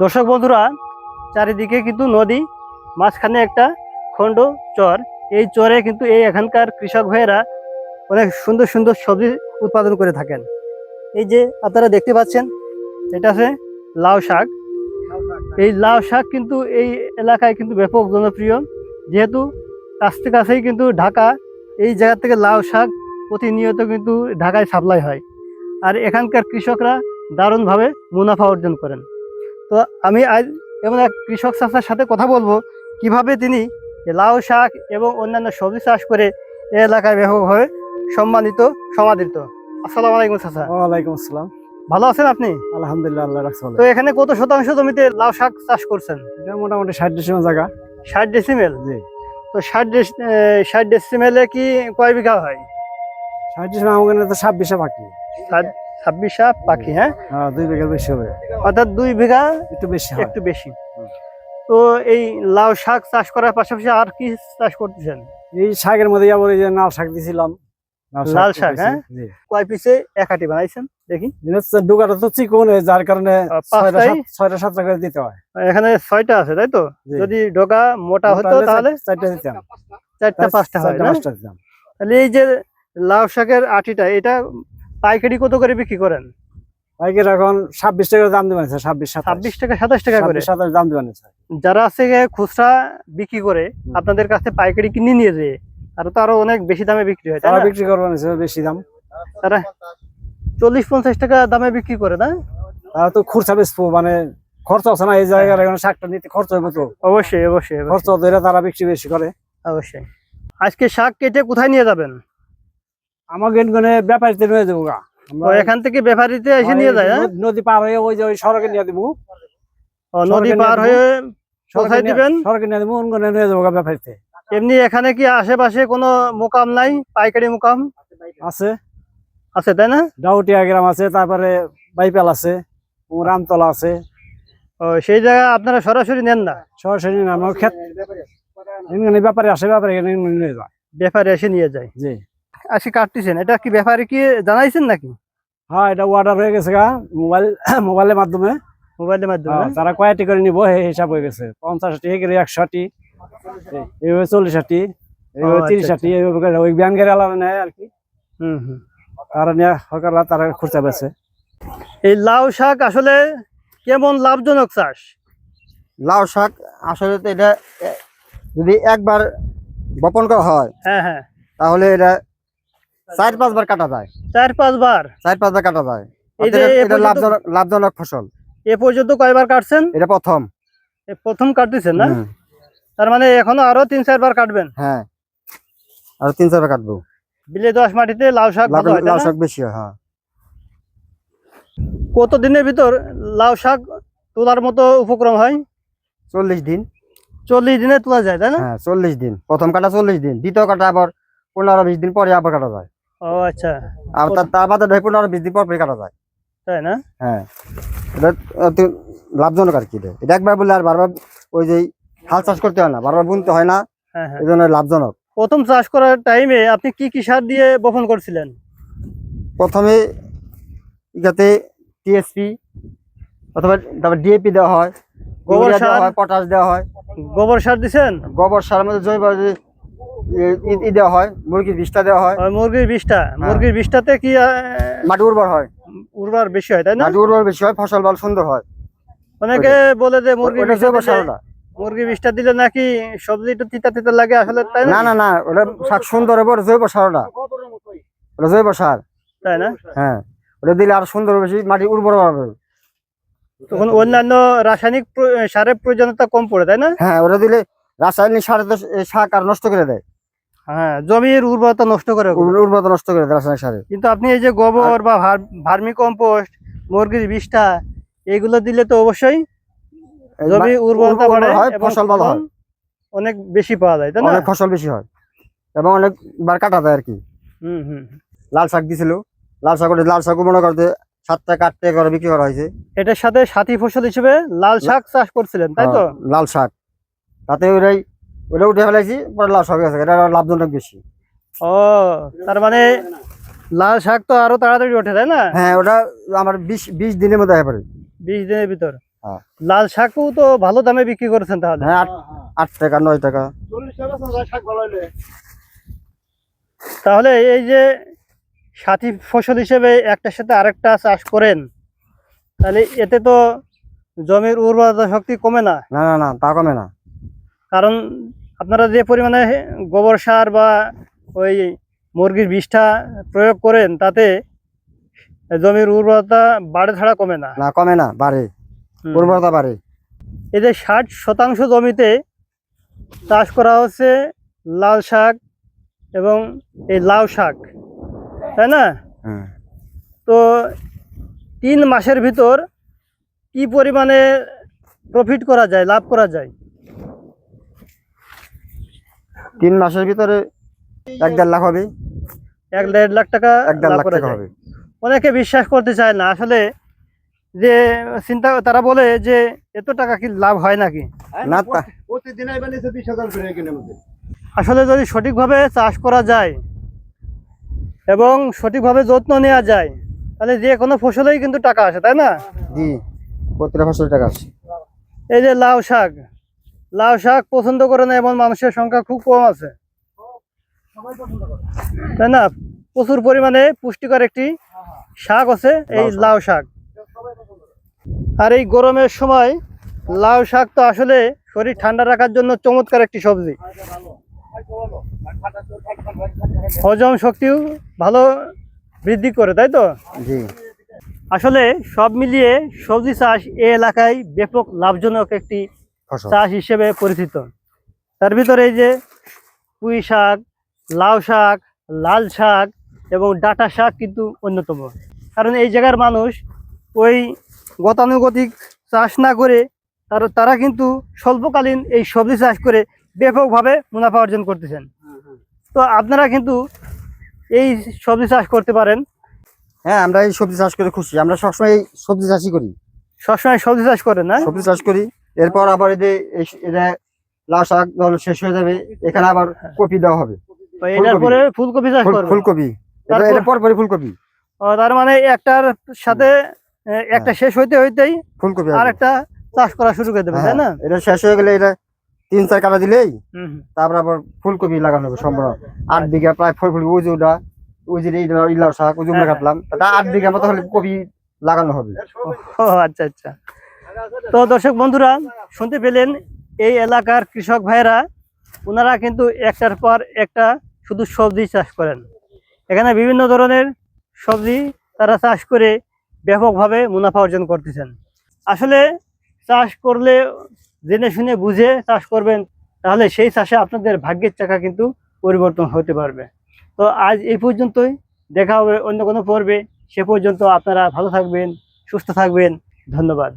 দর্শক বন্ধুরা, চারিদিকে কিন্তু নদী, মাঝখানে একটা খণ্ড চর। এই চরে কিন্তু এখানকার কৃষক ভাইয়েরা অনেক সুন্দর সুন্দর সবজি উৎপাদন করে থাকেন। এই যে আপনারা দেখতে পাচ্ছেন, এটা হচ্ছে লাউ শাক। এই লাউ শাক কিন্তু এই এলাকায় কিন্তু ব্যাপক জনপ্রিয়, যেহেতু কাছতে কাছেই কিন্তু ঢাকা। এই জায়গা থেকে লাউ শাক প্রতিনিয়ত কিন্তু ঢাকায় সাপ্লাই হয়, আর এখানকার কৃষকরা দারুণভাবে মুনাফা অর্জন করেন। তো আমি আজ এমন এক কৃষক চাচার সাথে কথা বলবো, কিভাবে তিনি লাউ শাক এবং অন্যান্য সবজি চাষ করে এই এলাকায় ব্যাপকভাবে সম্মানিত সমাদৃত। আসসালামু আলাইকুম চাচা। ওয়ালাইকুম আসসালাম। ভালো আছেন আপনি? আলহামদুলিল্লাহ, আল্লাহ রাখছে ভালো। তো এখানে কত শতাংশ জমিতে লাউ শাক চাষ করছেন? এটা মোটামুটি 60 ডিসিমেল জায়গা। 60 ডেসিমেল? জি। তো 60 ডেসিমেলে কি কয় বিঘা হয়? 60 ডিসিমেল আমাদের তো 26 বাকি। 26 পাখি, হ্যাঁ? হ্যাঁ, 2 বিঘা বেশি হবে। অর্থাৎ 2 বিঘা একটু বেশি হয়। একটু বেশি। তো এই লাউ শাক চাষ করার পাশাপাশি আর কি চাষ করতেছেন? এই শাকের মধ্যে আবার এই যে লাল শাক দিছিলাম। লাল শাক, হ্যাঁ? জি। কয় পিসে এক আটি বানাইছেন দেখি? ডুগাটা তো চিকন, যার কারণে 6টা 7টা করে দিতে হয়। এখানে 6টা আছে, তাই তো? জি। যদি ডগা মোটা হতো তাহলে 4টা দিতাম। 4টা 5টা হয় না? 5টা দিতাম। তাহলে এই যে লাউ শাকের আটিটা, এটা পাইকারি কত করে বিক্রি করেন? পাইকারি এখন 26 টাকা দাম দিবেন, 26 26 টাকা 27 টাকা করে 27 দাম দিবেন। যারা আছে খুচরা বিক্রি করে আপনাদের কাছে পাইকারি কিনে নিয়ে যেয়ে, তারা তো আরো অনেক বেশি দামে বিক্রি হয়, তারা বিক্রি করবেন বেশি দাম। তারা 40-50 টাকা দামে বিক্রি করে না? তারা তো খুচরা বেচবো, মানে খরচ আছে না এই জায়গায়, এখন শাকটা নিতে খরচ হবে তো। অবশ্যই অবশ্যই খরচ ধরে তারা বিক্রি বেশি করে। অবশ্যই। আজকে শাক কেটে কোথায় নিয়ে যাবেন? আমাকে ব্যাপারীতে নিয়ে যাবো গা। ও, এখান থেকে ব্যাপারীতে এসে নিয়ে যায়? নদী পার হয়ে ওই যে ওই সড়কে নিয়ে দিব। নদী পার হয়ে কোথায় দিবেন? সড়কে নিয়ে দিব, নিয়ে যাবো গা ব্যাপারীতে। এমনি এখানে কি আশেপাশে কোনো মোকাম নাই, পাইকারি মোকাম? আছে আছে, তাই না? ডাউটিয়া গ্রাম আছে, তারপরে বাইপাল আছে, রামতলা আছে। ও, সেই জায়গায় আপনারা সরাসরি নেন না? সরাসরি না, আমার ক্ষেত ব্যাপারে আসে, ব্যাপারে নিয়ে যায়। ব্যাপারে এসে নিয়ে যায়? জি। আসি কাটতেছেন, এটা কি ব্যাপারে কি জানাইছেন নাকি? হ্যাঁ, এটা অর্ডার হয়ে গেছে গা, মোবাইলের মাধ্যমে। মোবাইলের মাধ্যমে? তারা কয়টি করে নিবো এই হিসাব হয়ে গেছে। 50টি, 100টি, এইভাবে 40টি, এইভাবে 30টি, এইভাবে ওই ব্যাংকের আলাদা নেয় আর কি। তারা নিয়ে সরকাররা তারা খুচরা বেছে। এই লাউ শাক আসলে কেমন লাভজনক চাষ? লাউ শাক আসলে তো এটা যদি একবার বপন করা হয়, হ্যাঁ হ্যাঁ, তাহলে এটা 4-5 বার কাটা যায়। 4-5 বার? 4-5 বার কাটা যায়। এই যে এটা লাভজনক ফসল। এ পর্যন্ত কয়বার কাটছেন? এটা প্রথম। প্রথম কাটতেছেন না? তার মানে এখনো আরো 3-4 বার কাটবেন? হ্যাঁ, আর 3-4 বার কাটবো। বিলে 10 মাটিতে লাউ শাক ভালো হয়, লাউ শাক বেশি হয়। হ্যাঁ। কত দিনের ভিতর লাউ শাক তোলার মতো উপক্রম হয়? 40 দিন। 40 দিনে তোলা যায়, তাই না? হ্যাঁ, 40 দিন। প্রথম কাটা 40 দিন, দ্বিতীয় কাটা আবার 15-20 দিন পরে আবার কাটা যায়। ও আচ্ছা। আর তার বাদে 15-20 দিন পর কাটা যায়। তাই না? হ্যাঁ, এটা অতি লাভজনক আর কি। এটা একবার বললে আর বারবার ওই যে হাল চাষ করতে হয় না, বারবার বুনতে হয় না, হ্যাঁ হ্যাঁ। এই জন্য লাভজনক। প্রথম চাষ করার টাইমে আপনি কি কি সার দিয়ে বপন করছিলেন? প্রথমে ইয়াতে টিএসপি অথবা তারপর ডিএপি দেওয়া হয়, গোবর ইউরিয়া দেওয়া সার? হয়, পটাশ দেওয়া হয়। গোবর সার দিছেন? গোবর সার মধ্যে জৈব দেওয়া হয়, মুরগির বিষটা দেওয়া হয়। মুরগির বিষটা? মুরগির বিষটাতে কি মাটি উর্বর হয়, উর্বর বেশি হয়, তাই না? মাটি উর্বর বেশি হয়, ফসল ভালো সুন্দর হয়। অনেকে বলে যে মুরগির জৈব সারটা, মুরগির বিষটা দিলে নাকি সবজি একটু তিতা তিতা লাগে, আসলে তাই না? না না, ওটা শাক সুন্দর হবে, জৈব সারটা, ওটা জৈব সার, তাই না? হ্যাঁ, ওটা দিলে আরো সুন্দর বেশি মাটি উর্বর হবে। তখন অন্যান্য রাসায়নিক সারের প্রয়োজনীয়তা কম পড়ে, তাই না? হ্যাঁ, ওটা দিলে রাসায়নিক সার তো শাক আর নষ্ট করে দেয়। হ্যাঁ, জমির উর্বরতা নষ্ট করে, উর্বরতা নষ্ট করে দেয় রাসায়নিক সারে। কিন্তু আপনি এই যে গোবর বা ভার্মি কম্পোস্ট, মুরগির বিষটা, এগুলো দিলে তো অবশ্যই জমি উর্বরতা বাড়ে, ফসল ভালো হয়, অনেক বেশি পাওয়া যায়, তাই না? অনেক ফসল বেশি হয় এবং অনেকবার কাটা যায় আর কি। লাল শাক দিছিল, লাল শাক মনে করতে 7 টাকা 8 টাকা করে বিক্রি করা হয়েছে। এটার সাথে সাথী ফসল হিসেবে লাল শাক চাষ করছিলেন, তাই তো? লাল শাক, তাতে ওটা উঠে ফেলাইছি, পরে লাল শাক আছে, এটা লাভজনক বেশি। ও, তার মানে লাল শাক তো আরো তাড়াতাড়ি ওঠে, তাই না? হ্যাঁ, ওটা আমার 20 দিনের মধ্যে হয়ে পড়ে। 20 দিনের ভিতর? হ্যাঁ। লাল শাকও তো ভালো দামে বিক্রি করেছেন তাহলে। হ্যাঁ 8 টাকা 9 টাকা। তাহলে এই যে সাথী ফসল হিসেবে একটার সাথে আরেকটা চাষ করেন, তাহলে এতে তো জমির উর্বরতা শক্তি কমে না? না না না, তা কমে না। কারণ আপনারা যে পরিমাণে গোবর সার বা ওই মুরগির বিষটা প্রয়োগ করেন, তাতে জমির উর্বরতা বাড়ে ছাড়া কমে না। না কমে না, বাড়ে, উর্বরতা বাড়ে। এই যে 60% জমিতে চাষ করা হচ্ছে লাল শাক এবং এই লাউ শাক, তাই না? হ্যাঁ। তো 3 মাসের ভিতর কি পরিমাণে প্রফিট করা যায়, লাভ করা যায়? 3 মাসের ভিতরে 1-1.5 লাখ হবে। 1-1.5 লাখ টাকা 1-1.5 লাভ লাখ করা টাকা যায়। হবে। অনেকে বিশ্বাস করতে চায় না আসলে, যে চিন্তা তারা বলে যে এত টাকা কি লাভ হয় নাকি? না আসলে যদি সঠিকভাবে চাষ করা যায় এবং সঠিকভাবে যত্ন নেওয়া যায়, তাহলে যে কোনো ফসলেই কিন্তু টাকা আসে, তাই না? জি, প্রতিটা ফসল টাকা আছে। এই যে লাউ শাক, লাউ শাক পছন্দ করে না এমন মানুষের সংখ্যা খুব কম আছে, তাই না? প্রচুর পরিমাণে পুষ্টিকর একটি শাক আছে এই লাউ শাক। আর এই গরমের সময় লাউ শাক তো আসলে শরীর ঠান্ডা রাখার জন্য চমৎকার একটি সবজি। হজম শক্তিও ভালো বৃদ্ধি করে, তাই তো? জি। আসলে সব মিলিয়ে সবজি চাষ এই এলাকায় ব্যাপক লাভজনক একটি ফসল। চাষ হিসেবে পরিচিত। তার ভিতরে এই যে পুঁই শাক, লাউ শাক, লাল শাক এবং ডাঁটা শাক কিন্তু অন্যতম। কারণ এই জায়গার মানুষ ওই গতানুগতিক চাষ না করে তারা কিন্তু স্বল্পকালীন এই সবজি চাষ করে ব্যাপকভাবে মুনাফা অর্জন করতেছেন। তো আপনারা কিন্তু এই সবজি চাষ করতে পারেন। হ্যাঁ, আমরা এই সবজি চাষ করে খুশি। আমরা সবসময় এই সবজি চাষই করি। সবসময় সবজি চাষ করেন না? সবজি চাষ করি। এরপর আবার এই যে এটা লাউ শাক যখন শেষ হয়ে যাবে, এখানে আবার কপি দেওয়া হবে। তো এটার পরে ফুলকপি চাষ করবেন? ফুলকপি, তারপর? এটা পরপরই ফুলকপি। ও, তার মানে একটার সাথে একটা শেষ হইতেই ফুলকপি আর একটা চাষ করা শুরু করে দেবেন, তাই না? এটা শেষ হয়ে গেলে এটা 3-4 কাটা দিলেই হুম হুম। তারপর আবার ফুলকপি লাগানো হবে সম্পূর্ণ। 8 বিঘা প্রায় ফুলকপি, ওই যে ওটা, ওই যে লাউ শাক, ওই যে আমরা কাটলাম, তা 8 বিঘা মতো হলে কপি লাগানো হবে। ও আচ্ছা আচ্ছা। তো দর্শক বন্ধুরা, শুনতে পেলেন এই এলাকার কৃষক ভাইরা, ওনারা কিন্তু একটার পর একটা শুধু সবজি চাষ করেন। এখানে বিভিন্ন ধরনের সবজি তারা চাষ করে ব্যাপকভাবে মুনাফা অর্জন করতেছেন। আসলে চাষ করলে জেনে শুনে বুঝে চাষ করবেন, তাহলে সেই চাষে আপনাদের ভাগ্যের চাকা কিন্তু পরিবর্তন হতে পারবে। তো আজ এই পর্যন্তই, দেখা হবে অন্য কোনো পর্বে। সে পর্যন্ত আপনারা ভালো থাকবেন, সুস্থ থাকবেন। ধন্যবাদ।